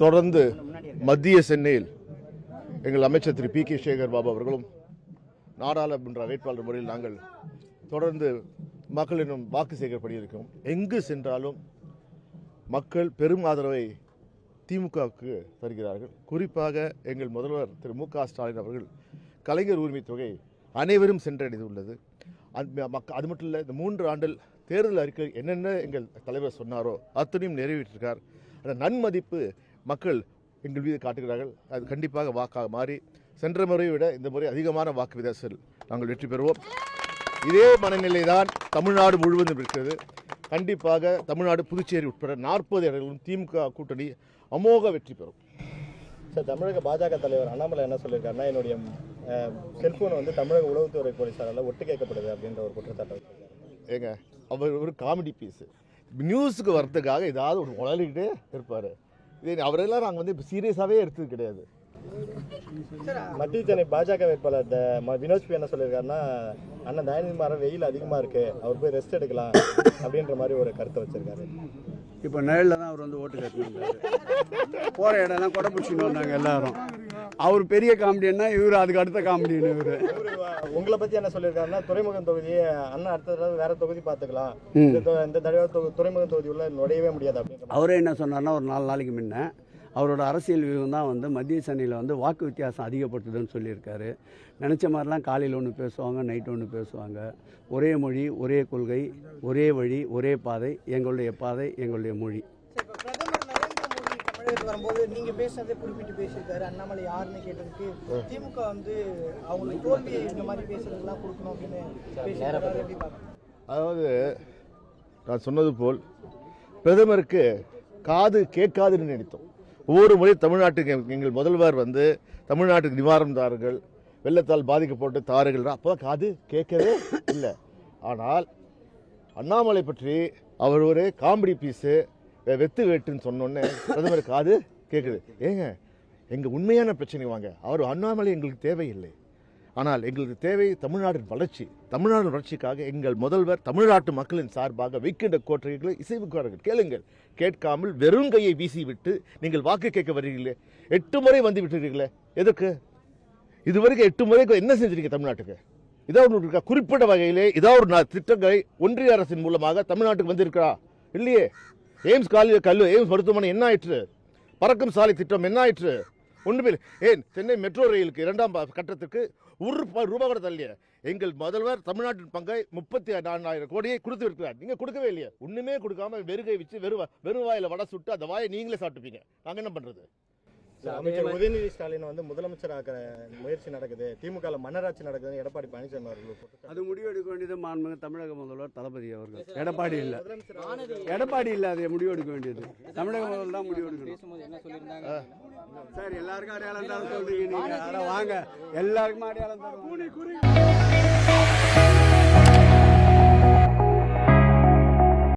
தொடர்ந்து மத்திய சென்னையில் எங்கள் அமைச்சர் திரு பி கே சேகர் பாபு அவர்களும் நாடாளுமன்ற வேட்பாளர் முறையில் நாங்கள் தொடர்ந்து மக்களிடம் வாக்கு சேகரிப்படி இருக்கிறோம். எங்கு சென்றாலும் மக்கள் பெரும் ஆதரவை திமுகவுக்கு தருகிறார்கள். குறிப்பாக எங்கள் முதல்வர் திரு மு க ஸ்டாலின் அவர்கள் கலைஞர் உரிமை தொகை அனைவரும் சென்றடைந்துள்ளது. அது மட்டும் இல்லை, இந்த 3 ஆண்டில் தேர்தல் அறிக்கை என்னென்ன எங்கள் தலைவர் சொன்னாரோ அத்தனையும் நிறைவேற்றிருக்கார். அந்த நன்மதிப்பு மக்கள் எங்கள் மீது காட்டுகிறார்கள். அது கண்டிப்பாக வாக்காக மாறி சென்ற முறையை விட இந்த முறை அதிகமான வாக்கு வித்தியாசத்தில் நாங்கள் வெற்றி பெறுவோம். இதே மனநிலை தான் தமிழ்நாடு முழுவதும் இருக்கிறது. கண்டிப்பாக தமிழ்நாடு, புதுச்சேரி உட்பட 40 இடங்களிலும் திமுக கூட்டணி அமோக வெற்றி பெறும். சார், தமிழக பாஜக தலைவர் அண்ணாமலை என்ன சொல்லியிருக்காருன்னா, என்னுடைய செல்போன் வந்து தமிழக உளவுத்துறை போலீசாரால் ஒட்டு கேட்கப்படுது அப்படின்ற ஒரு குற்றச்சாட்டை வச்சிருக்காரு. ஏங்க, அவர் ஒரு காமெடி பீஸு. நியூஸுக்கு வர்றதுக்காக ஏதாவது ஒரு உளறிக்கிட்டே இருப்பார். இதே அவரெல்லாம் நாங்கள் வந்து இப்போ சீரியஸாகவே எடுத்தது கிடையாது. மத்திய சென்னை பாஜக வேட்பாளர் வினோத் என்ன சொல்லியிருக்காருன்னா, அண்ணன் தயநிதிமாறன் வெயில் அதிகமாக இருக்குது, அவர் போய் ரெஸ்ட் எடுக்கலாம் அப்படின்ற மாதிரி ஒரு கருத்தை வச்சிருக்காரு. இப்போ நிழலில் தான் அவர் வந்து ஓட்டு கேட்கணும். போகிற இடம்லாம் கொடை பிடிச்சின்னு வந்தாங்க எல்லாரும். அவர் பெரிய காமெடின்னா இவர் அதுக்கு அடுத்த காமெடின்னு இவர். உங்களை பற்றி என்ன சொல்லியிருக்காருன்னா, துறைமுகம் தொகுதியை அண்ணன் அடுத்த தடவை வேற தொகுதி பார்த்துக்கலாம், இந்த தடவை துறைமுகம் தொகுதி உள்ள நுழையவே முடியாது அப்படின்னு அவரே என்ன சொன்னார்னா, ஒரு 4 நாளைக்கு முன்ன அவரோட அரசியல் வியூகம் தான் வந்து மத்திய சென்னையில் வந்து வாக்கு வித்தியாசம் அதிகப்பட்டதுன்னு சொல்லியிருக்காரு. நினச்ச மாதிரிலாம் காலையில் ஒன்று பேசுவாங்க, நைட்டு ஒன்று பேசுவாங்க. ஒரே மொழி, ஒரே கொள்கை, ஒரே வழி, ஒரே பாதை, எங்களுடைய பாதை, எங்களுடைய மொழி. பிரதமர் நரேந்திர மோடி தமிழகத்துக்கு வரும்போது நீங்கள் பேசுனதை குறிப்பிட்டு பேசியிருக்காரு. அண்ணாமலை யாருன்னு கேட்டதுக்கு திமுக வந்து அவங்களுக்கு தோல்வி இந்த மாதிரி பேசுறதுலாம் கொடுக்கணும் அப்படின்னு பேசியிருக்காரு. அதாவது நான் சொன்னது போல் பிரதமருக்கு காது கேட்காதுன்னு நினைத்தோம். ஒவ்வொரு முறை தமிழ்நாட்டுக்கு எங்கள் முதல்வர் வந்து தமிழ்நாட்டுக்கு நிவாரணம் தாருங்கள், வெள்ளத்தால் பாதிக்கப்பட்டு தாருங்கள், அப்போ தான் காது கேட்கவே இல்லை. ஆனால் அண்ணாமலை பற்றி அவர் ஒரு காமெடி பீஸு, வெத்து வேட்டுன்னு சொன்னோன்னே பிரதமர் காது கேட்குது. ஏங்க, எங்கள் உண்மையான பிரச்சனை வாங்க. அவர் அண்ணாமலை எங்களுக்கு தேவையில்லை. ஆனால் எங்களுக்கு தேவை தமிழ்நாட்டின் வளர்ச்சி. தமிழ்நாடு வளர்ச்சிக்காக எங்கள் முதல்வர் தமிழ்நாட்டு மக்களின் சார்பாக வைக்கின்ற கோட்டைகளை இசைவுக்காரர்கள் கேளுங்கள். கேட்காமல் வெறும் கையை வீசிவிட்டு நீங்கள் வாக்கு கேட்க வருகிறீர்களே. 8 முறை வந்து விட்டுறீங்களே, எதற்கு? இதுவரைக்கும் 8 முறைக்கு என்ன செஞ்சிருக்கீங்க தமிழ்நாட்டுக்கு? இதாவது ஒன்று இருக்கா? குறிப்பிட்ட வகையிலே இதாவது ஒரு திட்டங்களை ஒன்றிய அரசின் மூலமாக தமிழ்நாட்டுக்கு வந்திருக்கா? இல்லையே. எய்ம்ஸ் எய்ம்ஸ் மருத்துவமனை என்ன ஆயிற்று? பறக்கும் சாலை திட்டம் என்ன ஆயிற்று? ஒன்றுமே. ஏன் சென்னை மெட்ரோ ரயிலுக்கு 2ஆம் கட்டத்துக்கு ₹1 கூட தள்ளிய எங்கள் முதல்வர் தமிழ்நாட்டின் பங்கை 34,000 கோடியை கொடுத்து இருக்கிறார். நீங்கள் கொடுக்கவே இல்லையா? ஒன்றுமே கொடுக்காம வெறுகை வச்சு வெறும் வாயில் வடை சுட்டு அந்த வாயை நீங்களே சாப்பிட்டுப்பீங்க. நாங்கள் என்ன பண்ணுறது? அமைச்சர் உதயநிதி ஸ்டாலின் வந்து முதலமைச்சராக முயற்சி நடக்குது, திமுக மன்னராட்சி நடக்குதுன்னு எடப்பாடி பழனிசாமி அவர்கள் அது முடிவு எடுக்க வேண்டியது மாண்புமிகு தமிழக முதல்வர் தளபதி அவர்கள். எடப்பாடி இல்லை, அதை முடிவு எடுக்க வேண்டியது தமிழக முதல்வர் தான் முடிவு எடுக்கணும். சார், எல்லாருக்கும் அடையாளம் தான் சொல்றீங்க நீங்க. வாங்க, எல்லாருக்கும் அடையாளம் தான்.